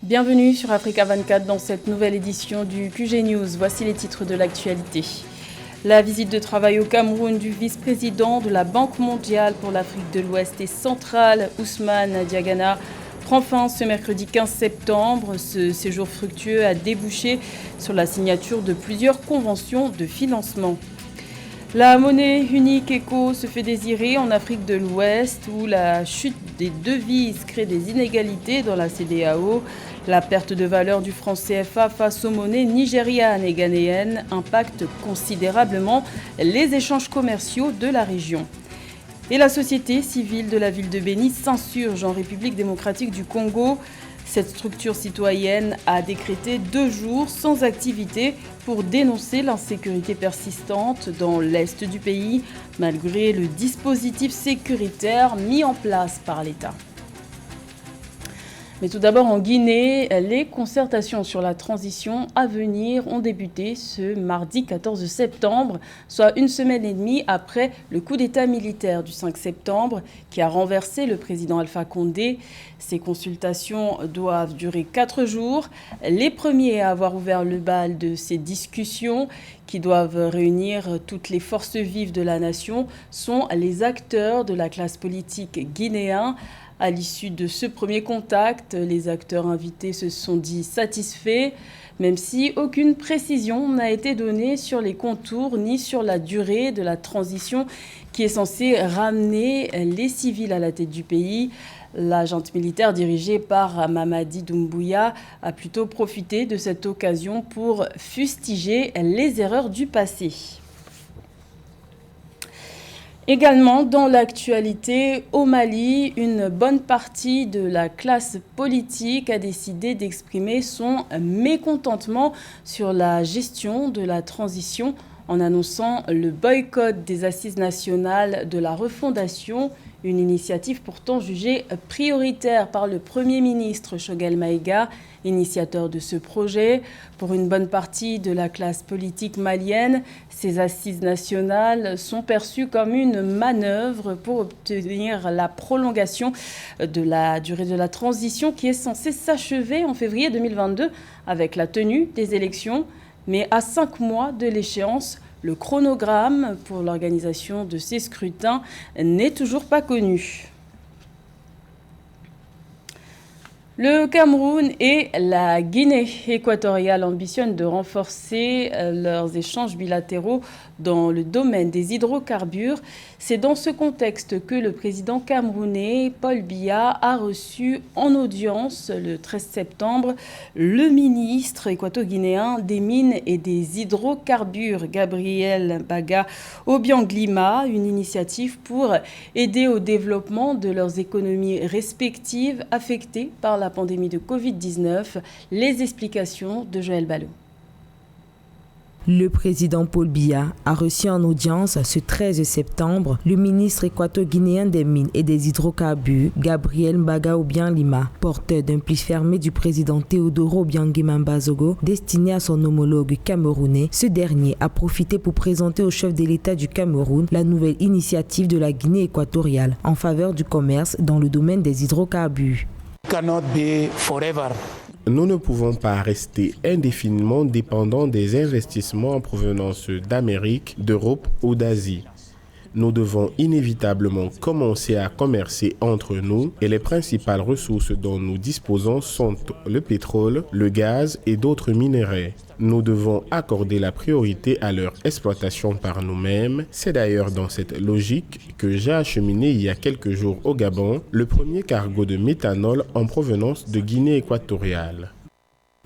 Bienvenue sur Africa 24 dans cette nouvelle édition du QG News. Voici les titres de l'actualité. La visite de travail au Cameroun du vice-président de la Banque mondiale pour l'Afrique de l'Ouest et centrale, Ousmane Diagana, prend fin ce mercredi 15 septembre. Ce séjour fructueux a débouché sur la signature de plusieurs conventions de financement. La monnaie unique ECO se fait désirer en Afrique de l'Ouest où la chute des devises crée des inégalités dans la CEDEAO. La perte de valeur du franc CFA face aux monnaies nigérianes et ghanéennes impacte considérablement les échanges commerciaux de la région. Et la société civile de la ville de Béni s'insurge en République démocratique du Congo. Cette structure citoyenne a décrété 2 jours sans activité pour dénoncer l'insécurité persistante dans l'est du pays, malgré le dispositif sécuritaire mis en place par l'État. Mais tout d'abord en Guinée, les concertations sur la transition à venir ont débuté ce mardi 14 septembre, soit une semaine et demie après le coup d'État militaire du 5 septembre qui a renversé le président Alpha Condé. Ces consultations doivent durer 4 jours. Les premiers à avoir ouvert le bal de ces discussions qui doivent réunir toutes les forces vives de la nation sont les acteurs de la classe politique guinéen. À l'issue de ce premier contact, les acteurs invités se sont dit satisfaits, même si aucune précision n'a été donnée sur les contours ni sur la durée de la transition qui est censée ramener les civils à la tête du pays. La junte militaire dirigée par Mamadi Doumbouya a plutôt profité de cette occasion pour fustiger les erreurs du passé. Également dans l'actualité, au Mali, une bonne partie de la classe politique a décidé d'exprimer son mécontentement sur la gestion de la transition en annonçant le boycott des assises nationales de la refondation, une initiative pourtant jugée prioritaire par le Premier ministre Choguel Maïga, initiateur de ce projet. Pour une bonne partie de la classe politique malienne, ces assises nationales sont perçues comme une manœuvre pour obtenir la prolongation de la durée de la transition qui est censée s'achever en février 2022 avec la tenue des élections. Mais à 5 mois de l'échéance, le chronogramme pour l'organisation de ces scrutins n'est toujours pas connu. Le Cameroun et la Guinée équatoriale ambitionnent de renforcer leurs échanges bilatéraux dans le domaine des hydrocarbures. C'est dans ce contexte que le président camerounais Paul Biya a reçu en audience le 13 septembre le ministre équato-guinéen des mines et des hydrocarbures Gabriel Baga Obianglima, une initiative pour aider au développement de leurs économies respectives affectées par la pandémie de Covid-19. Les explications de Joël Ballot. Le président Paul Biya a reçu en audience ce 13 septembre le ministre équato-guinéen des mines et des hydrocarbures, Gabriel Baga Obianglima, porteur d'un pli fermé du président Teodoro Obiang Bazogo, destiné à son homologue camerounais. Ce dernier a profité pour présenter au chef de l'État du Cameroun la nouvelle initiative de la Guinée équatoriale en faveur du commerce dans le domaine des hydrocarbures. Nous ne pouvons pas rester indéfiniment dépendants des investissements en provenance d'Amérique, d'Europe ou d'Asie. Nous devons inévitablement commencer à commercer entre nous et les principales ressources dont nous disposons sont le pétrole, le gaz et d'autres minéraux. Nous devons accorder la priorité à leur exploitation par nous-mêmes. C'est d'ailleurs dans cette logique que j'ai acheminé il y a quelques jours au Gabon le premier cargo de méthanol en provenance de Guinée équatoriale.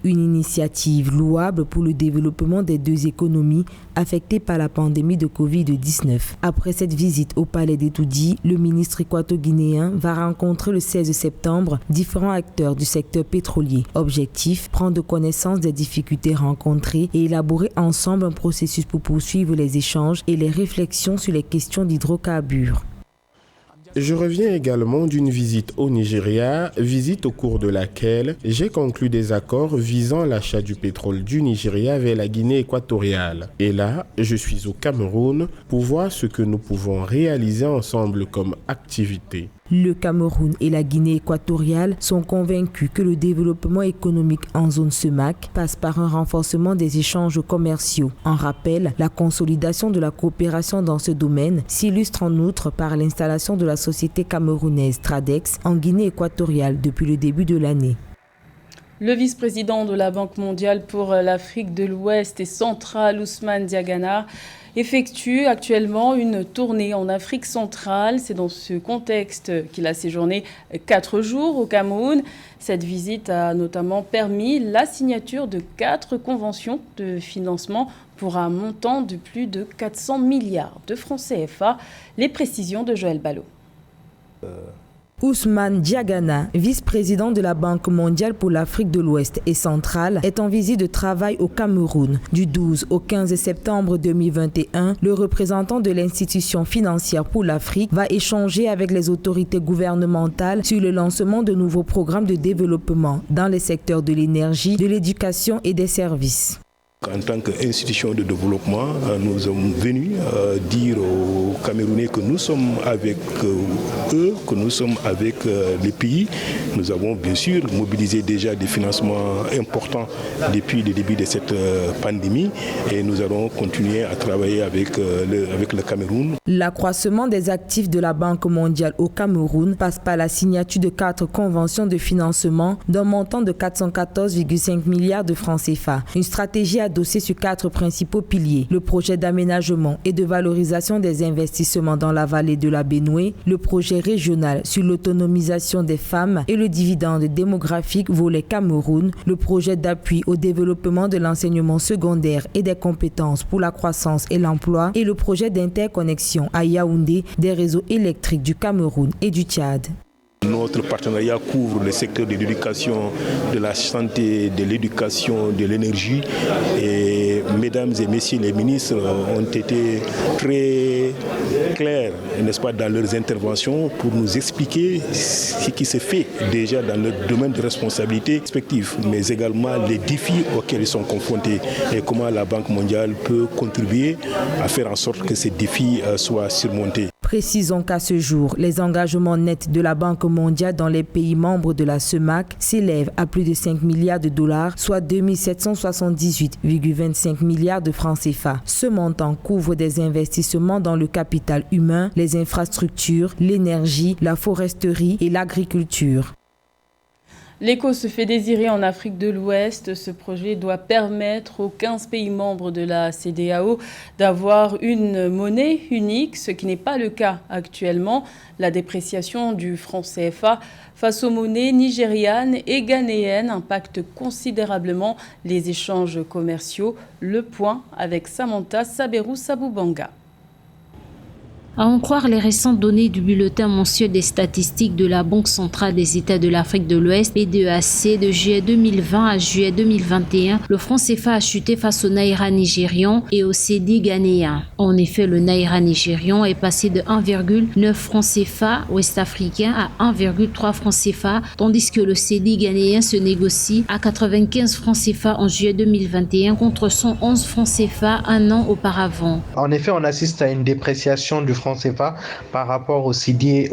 Une initiative louable pour le développement des deux économies affectées par la pandémie de Covid-19. Après cette visite au palais d'Etoudi, le ministre équato-guinéen va rencontrer le 16 septembre différents acteurs du secteur pétrolier. Objectif, prendre connaissance des difficultés rencontrées et élaborer ensemble un processus pour poursuivre les échanges et les réflexions sur les questions d'hydrocarbures. Je reviens également d'une visite au Nigeria, visite au cours de laquelle j'ai conclu des accords visant l'achat du pétrole du Nigeria vers la Guinée équatoriale. Et là, je suis au Cameroun pour voir ce que nous pouvons réaliser ensemble comme activité. Le Cameroun et la Guinée équatoriale sont convaincus que le développement économique en zone CEMAC passe par un renforcement des échanges commerciaux. En rappel, la consolidation de la coopération dans ce domaine s'illustre en outre par l'installation de la société camerounaise Tradex en Guinée équatoriale depuis le début de l'année. Le vice-président de la Banque mondiale pour l'Afrique de l'Ouest et centrale, Ousmane Diagana, effectue actuellement une tournée en Afrique centrale. C'est dans ce contexte qu'il a séjourné 4 jours au Cameroun. Cette visite a notamment permis la signature de 4 conventions de financement pour un montant de plus de 400 milliards de francs CFA. Les précisions de Joël Ballot. Ousmane Diagana, vice-président de la Banque mondiale pour l'Afrique de l'Ouest et centrale, est en visite de travail au Cameroun. Du 12 au 15 septembre 2021, le représentant de l'institution financière pour l'Afrique va échanger avec les autorités gouvernementales sur le lancement de nouveaux programmes de développement dans les secteurs de l'énergie, de l'éducation et des services. En tant qu'institution de développement, nous sommes venus dire aux Camerounais que nous sommes avec eux, que nous sommes avec les pays. Nous avons bien sûr mobilisé déjà des financements importants depuis le début de cette pandémie et nous allons continuer à travailler avec le Cameroun. L'accroissement des actifs de la Banque mondiale au Cameroun passe par la signature de 4 conventions de financement d'un montant de 414,5 milliards de francs CFA. Une stratégie adossé sur 4 principaux piliers: le projet d'aménagement et de valorisation des investissements dans la vallée de la Benoué, le projet régional sur l'autonomisation des femmes et le dividende démographique volet Cameroun, le projet d'appui au développement de l'enseignement secondaire et des compétences pour la croissance et l'emploi et le projet d'interconnexion à Yaoundé des réseaux électriques du Cameroun et du Tchad. Notre partenariat couvre le secteur de l'éducation, de la santé, de l'éducation, de l'énergie. Et mesdames et messieurs les ministres ont été très clairs, n'est-ce pas, dans leurs interventions pour nous expliquer ce qui se fait déjà dans leur domaine de responsabilité respectif, mais également les défis auxquels ils sont confrontés et comment la Banque mondiale peut contribuer à faire en sorte que ces défis soient surmontés. Précisons qu'à ce jour, les engagements nets de la Banque mondiale dans les pays membres de la CEMAC s'élèvent à plus de 5 milliards de dollars, soit 2778,25 milliards de francs CFA. Ce montant couvre des investissements dans le capital humain, les infrastructures, l'énergie, la foresterie et l'agriculture. L'écho se fait désirer en Afrique de l'Ouest. Ce projet doit permettre aux 15 pays membres de la CEDEAO d'avoir une monnaie unique, ce qui n'est pas le cas actuellement. La dépréciation du franc CFA face aux monnaies nigérianes et ghanéennes impacte considérablement les échanges commerciaux. Le point avec Samantha Saberou-Saboubanga. À en croire les récentes données du bulletin mensuel des statistiques de la Banque centrale des États de l'Afrique de l'Ouest, BDEAC, de juillet 2020 à juillet 2021, le franc CFA a chuté face au naira nigérian et au cedi ghanéen. En effet, le naira nigérian est passé de 1,9 francs CFA ouest-africain à 1,3 francs CFA, tandis que le cedi ghanéen se négocie à 95 francs CFA en juillet 2021 contre 111 francs CFA un an auparavant. En effet, on assiste à une dépréciation du franc CFA par rapport au cedi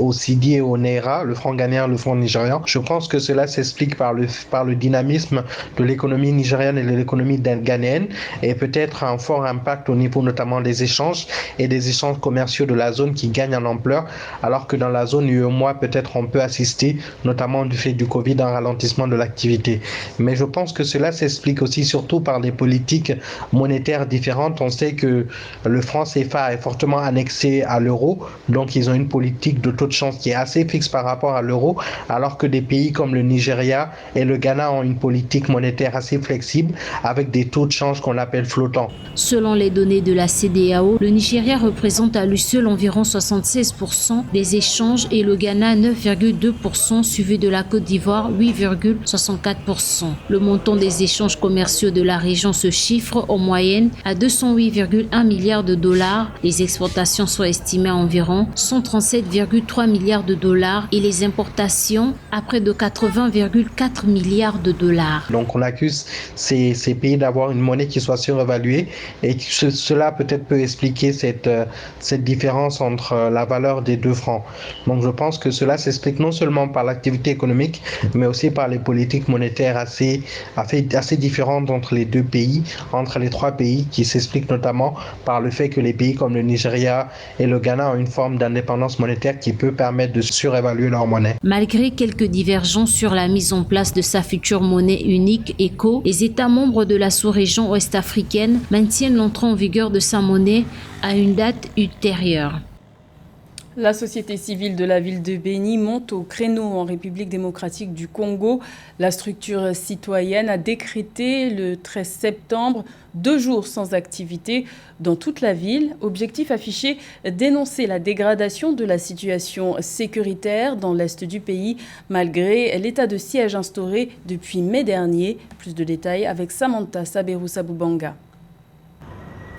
et au naira, le franc ghanéen, le franc nigérian. Je pense que cela s'explique par le dynamisme de l'économie nigériane et de l'économie ghanéenne et peut-être un fort impact au niveau notamment des échanges et des échanges commerciaux de la zone qui gagnent en ampleur, alors que dans la zone UEMOA, peut-être on peut assister, notamment du fait du Covid, un ralentissement de l'activité. Mais je pense que cela s'explique aussi surtout par des politiques monétaires différentes. On sait que le franc CFA est fortement annexé à l'euro, donc ils ont une politique de taux de change qui est assez fixe par rapport à l'euro, alors que des pays comme le Nigeria et le Ghana ont une politique monétaire assez flexible avec des taux de change qu'on appelle flottants. Selon les données de la CEDEAO, le Nigeria représente à lui seul environ 76% des échanges et le Ghana 9,2%, suivi de la Côte d'Ivoire 8,64%. Le montant des échanges commerciaux de la région se chiffre en moyenne à 208,1 milliards de dollars. Les exportations sont estimées estimées à environ 137,3 milliards de dollars et les importations à près de 80,4 milliards de dollars. Donc on accuse ces pays d'avoir une monnaie qui soit surévaluée et cela peut-être peut expliquer cette différence entre la valeur des deux francs. Donc je pense que cela s'explique non seulement par l'activité économique mais aussi par les politiques monétaires assez différentes entre les deux pays, entre les trois pays, qui s'explique notamment par le fait que les pays comme le Nigeria et le Ghana ont une forme d'indépendance monétaire qui peut permettre de surévaluer leur monnaie. Malgré quelques divergences sur la mise en place de sa future monnaie unique ECO, les États membres de la sous-région ouest-africaine maintiennent l'entrée en vigueur de sa monnaie à une date ultérieure. La société civile de la ville de Béni monte au créneau en République démocratique du Congo. La structure citoyenne a décrété le 13 septembre 2 jours sans activité dans toute la ville. Objectif affiché, dénoncer la dégradation de la situation sécuritaire dans l'est du pays malgré l'état de siège instauré depuis mai dernier. Plus de détails avec Samantha Saberou-Saboubanga.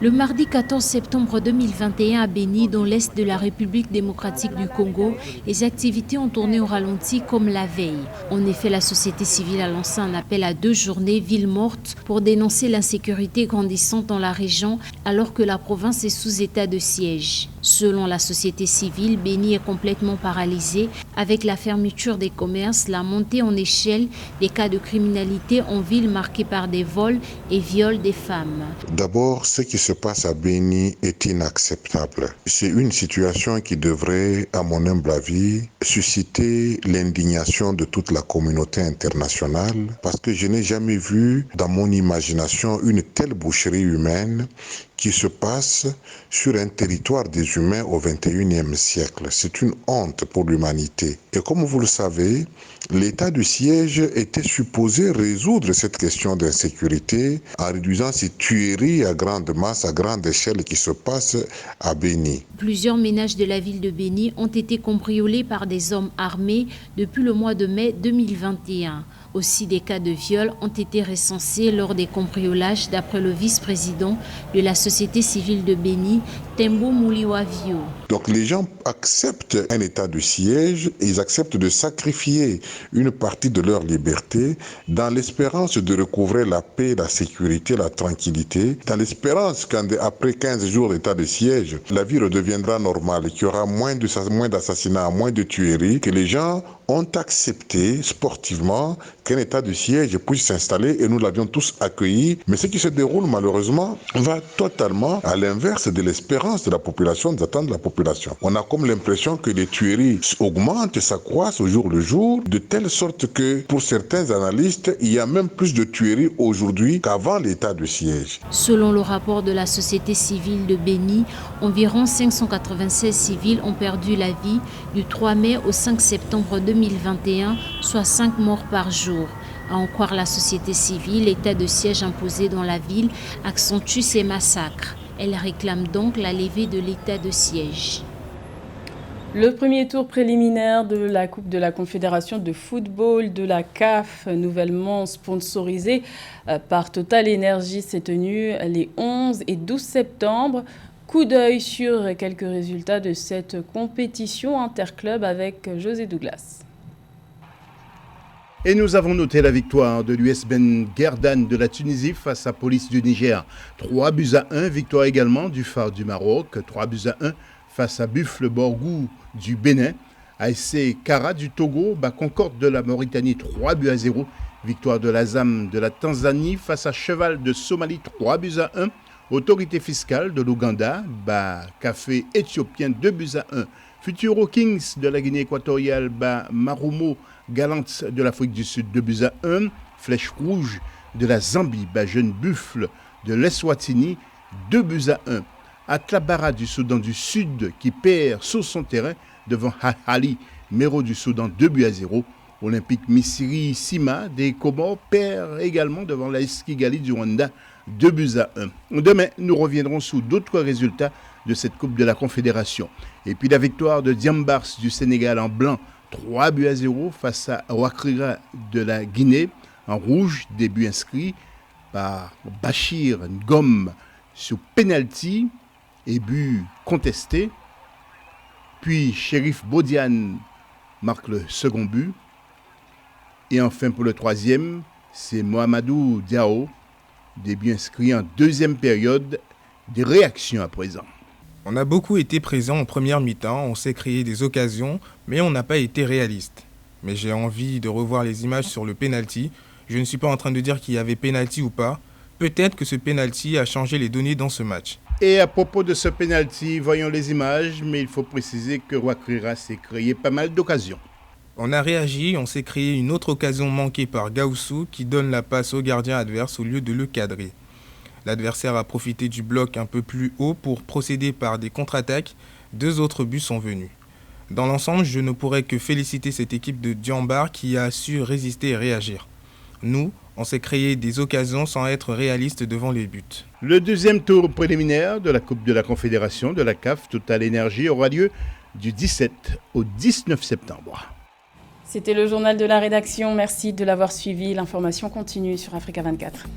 Le mardi 14 septembre 2021 à Béni, dans l'est de la République démocratique du Congo, les activités ont tourné au ralenti comme la veille. En effet, la société civile a lancé un appel à 2 journées ville morte pour dénoncer l'insécurité grandissante dans la région alors que la province est sous état de siège. Selon la société civile, Béni est complètement paralysée avec la fermeture des commerces, la montée en échelle des cas de criminalité en ville marquée par des vols et viols des femmes. D'abord, ce qui se passe à Béni est inacceptable. C'est une situation qui devrait, à mon humble avis, susciter l'indignation de toute la communauté internationale parce que je n'ai jamais vu dans mon imagination une telle boucherie humaine qui se passe sur un territoire des humains au XXIe siècle. C'est une honte pour l'humanité. Et comme vous le savez, l'état du siège était supposé résoudre cette question d'insécurité en réduisant ces tueries à grande masse, à grande échelle qui se passent à Béni. Plusieurs ménages de la ville de Béni ont été cambriolés par des hommes armés depuis le mois de mai 2021. Aussi, des cas de viol ont été recensés lors des cambriolages d'après le vice-président de la société civile de Béni, Tembo Mouliwavio. Donc les gens acceptent un état de siège et ils acceptent de sacrifier une partie de leur liberté dans l'espérance de recouvrer la paix, la sécurité, la tranquillité, dans l'espérance qu'après 15 jours d'état de siège, la vie redeviendra normale, qu'il y aura moins d'assassinats, moins de tueries, que les gens ont accepté sportivement qu'un état de siège puisse s'installer et nous l'avions tous accueilli. Mais ce qui se déroule malheureusement va totalement à l'inverse de l'espérance de la population, des attentes de la population. On a comme l'impression que les tueries augmentent, s'accroissent au jour le jour, de telle sorte que pour certains analystes, il y a même plus de tueries aujourd'hui qu'avant l'état de siège. Selon le rapport de la société civile de Béni, environ 596 civils ont perdu la vie du 3 mai au 5 septembre 2021, soit 5 morts par jour. À en croire la société civile, l'état de siège imposé dans la ville accentue ces massacres. Elle réclame donc la levée de l'état de siège. Le premier tour préliminaire de la Coupe de la Confédération de football de la CAF, nouvellement sponsorisée par Total Energy, s'est tenu les 11 et 12 septembre. Coup d'œil sur quelques résultats de cette compétition interclub avec José Douglas. Et nous avons noté la victoire de l'US Ben Guerdane de la Tunisie face à Police du Niger. 3-1, victoire également du Phare du Maroc, 3-1 face à Buffle Borgou du Bénin. ASC Kara du Togo bat Concorde de la Mauritanie 3-0. Victoire de l'Azam de la Tanzanie face à Cheval de Somalie 3-1. Autorité fiscale de l'Ouganda bat Café éthiopien 2-1. Futuro Kings de la Guinée équatoriale bat Marumo Galante de l'Afrique du Sud 2-1. Flèche Rouge de la Zambie bat Jeune Buffle de l'Eswatini 2-1. Atlabara du Soudan du Sud qui perd sur son terrain devant Hali Mero du Soudan 2-0. Olympique Misiri Sima des Comores perd également devant l'AS Kigali du Rwanda 2-1. Demain, nous reviendrons sur d'autres résultats de cette Coupe de la Confédération. Et puis la victoire de Diambars du Sénégal en blanc 3-0 face à Ouakrira de la Guinée. En rouge, début inscrit par Bachir Ngom sur penalty et but contesté. Puis Shérif Bodian marque le second but. Et enfin pour le troisième, c'est Mohamedou Diao, début inscrit en deuxième période. Des réactions à présent. On a beaucoup été présent en première mi-temps, on s'est créé des occasions, mais on n'a pas été réaliste. Mais j'ai envie de revoir les images sur le penalty. Je ne suis pas en train de dire qu'il y avait penalty ou pas. Peut-être que ce penalty a changé les données dans ce match. Et à propos de ce penalty, voyons les images, mais il faut préciser que Ouakrira s'est créé pas mal d'occasions. On a réagi, on s'est créé une autre occasion manquée par Gaussou qui donne la passe au gardien adverse au lieu de le cadrer. L'adversaire a profité du bloc un peu plus haut pour procéder par des contre-attaques. 2 autres buts sont venus. Dans l'ensemble, je ne pourrais que féliciter cette équipe de Diambar qui a su résister et réagir. Nous, on s'est créé des occasions sans être réalistes devant les buts. Le deuxième tour préliminaire de la Coupe de la Confédération de la CAF Total Énergie aura lieu du 17 au 19 septembre. C'était le journal de la rédaction. Merci de l'avoir suivi. L'information continue sur Africa 24.